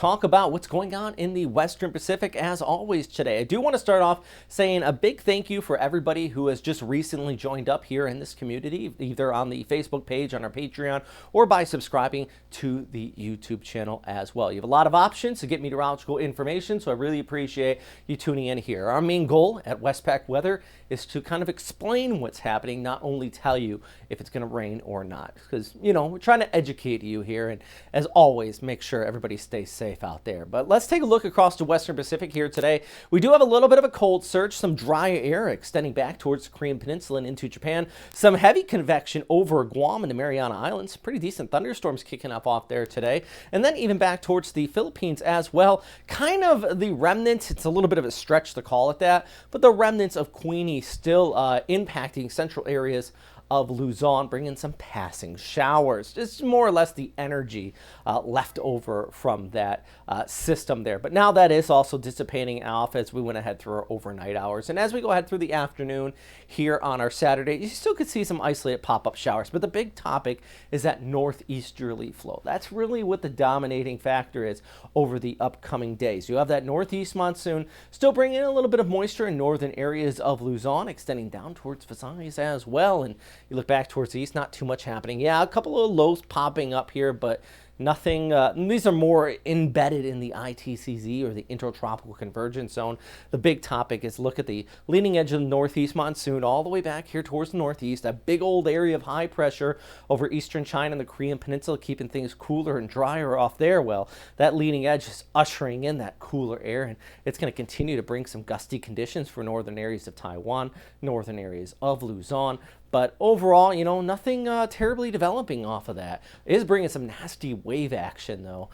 talk about what's going on in the Western Pacific as always today. I do want to start off saying a big thank you for everybody who has just recently joined up here in this community, either on the Facebook page, on our Patreon, or by subscribing to the YouTube channel as well. You have a lot of options to get meteorological information, so I really appreciate you tuning in here. Our main goal at Westpac Weather is to kind of explain what's happening, not only tell you if it's going to rain or not, because, you know, we're trying to educate you here, and as always, make sure everybody stays safe out there. But let's take a look across the Western Pacific here today. We do have a little bit of a cold surge, some dry air extending back towards the Korean Peninsula and into Japan, some heavy convection over Guam and the Mariana Islands, pretty decent thunderstorms kicking up off there today, and then even back towards the Philippines as well. Kind of the remnants, it's a little bit of a stretch to call it that, but the remnants of Queenie still impacting central areas of Luzon, bringing some passing showers. Just more or less the energy left over from that system there. But now that is also dissipating off as we went ahead through our overnight hours. And as we go ahead through the afternoon here on our Saturday, you still could see some isolated pop-up showers. But the big topic is that northeasterly flow. That's really what the dominating factor is over the upcoming days. You have that northeast monsoon still bringing in a little bit of moisture in northern areas of Luzon, extending down towards Visayas as well. And you look back towards the east, not too much happening. Yeah, a couple of lows popping up here, but nothing. These are more embedded in the ITCZ or the Intertropical Convergence Zone. The big topic is look at the leading edge of the northeast monsoon all the way back here towards the northeast. A big old area of high pressure over eastern China and the Korean Peninsula, keeping things cooler and drier off there. Well, that leading edge is ushering in that cooler air, and it's going to continue to bring some gusty conditions for northern areas of Taiwan, northern areas of Luzon. But overall, you know, nothing terribly developing off of that. It is bringing some nasty wave action, though.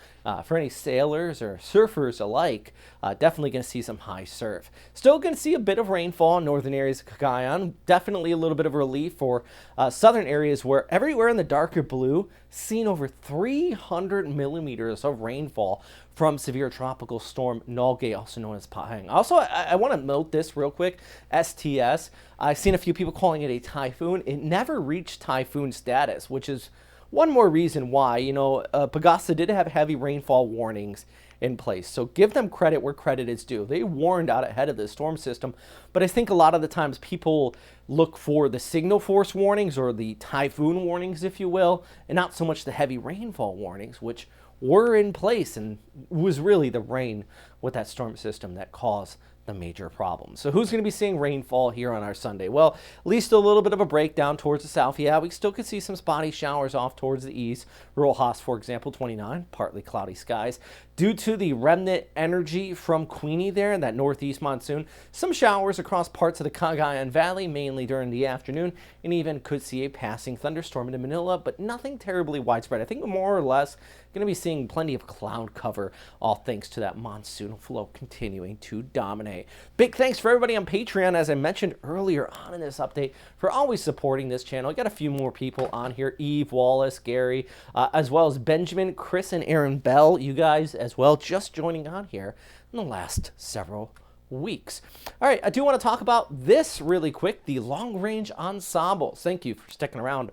For any sailors or surfers alike, definitely going to see some high surf. Still going to see a bit of rainfall in northern areas of Cagayan. Definitely a little bit of relief for southern areas where everywhere in the darker blue, seen over 300 millimeters of rainfall from severe tropical storm Nalgae, also known as Pahang. Also, I want to note this real quick. STS, I've seen a few people calling it a typhoon. It never reached typhoon status, which is one more reason why. You know, Pagasa did have heavy rainfall warnings in place, so give them credit where credit is due. They warned out ahead of the storm system, but I think a lot of the times people look for the signal force warnings or the typhoon warnings, if you will, and not so much the heavy rainfall warnings, which were in place and was really the rain with that storm system that caused the major problem. So who's going to be seeing rainfall here on our Sunday? Well, at least a little bit of a breakdown towards the south. Yeah, we still could see some spotty showers off towards the east. Rojas, for example, 29, partly cloudy skies. Due to the remnant energy from Queenie there in that northeast monsoon, some showers across parts of the Cagayan Valley, mainly during the afternoon, and even could see a passing thunderstorm into Manila, but nothing terribly widespread. I think more or less going to be seeing plenty of cloud cover, all thanks to that monsoon flow continuing to dominate. Big thanks for everybody on Patreon, as I mentioned earlier on in this update, for always supporting this channel. I got a few more people on here: Eve, Wallace, Gary, as well as Benjamin, Chris, and Aaron Bell. You guys as well, just joining on here in the last several weeks. All right, I do want to talk about this really quick, the long-range ensembles. Thank you for sticking around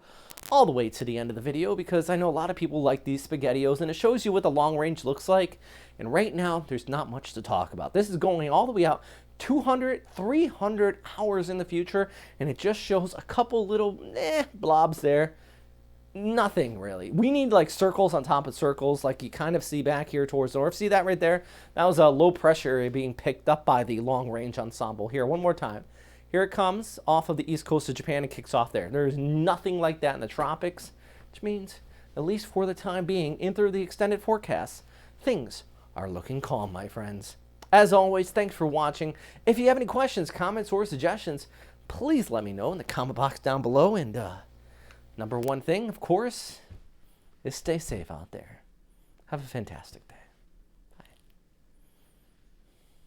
all the way to the end of the video, because I know a lot of people like these SpaghettiOs, and it shows you what the long range looks like. And right now, there's not much to talk about. This is going all the way out 200, 300 hours in the future, and it just shows a couple little blobs there. Nothing really. We need like circles on top of circles, like you kind of see back here towards the north. See that right there? That was a low pressure area being picked up by the long range ensemble. Here, one more time. Here it comes off of the east coast of Japan and kicks off there. There's nothing like that in the tropics, which means, at least for the time being, in through the extended forecasts, things are looking calm, my friends. As always, thanks for watching. If you have any questions, comments, or suggestions, please let me know in the comment box down below. And number one thing, of course, is stay safe out there. Have a fantastic day.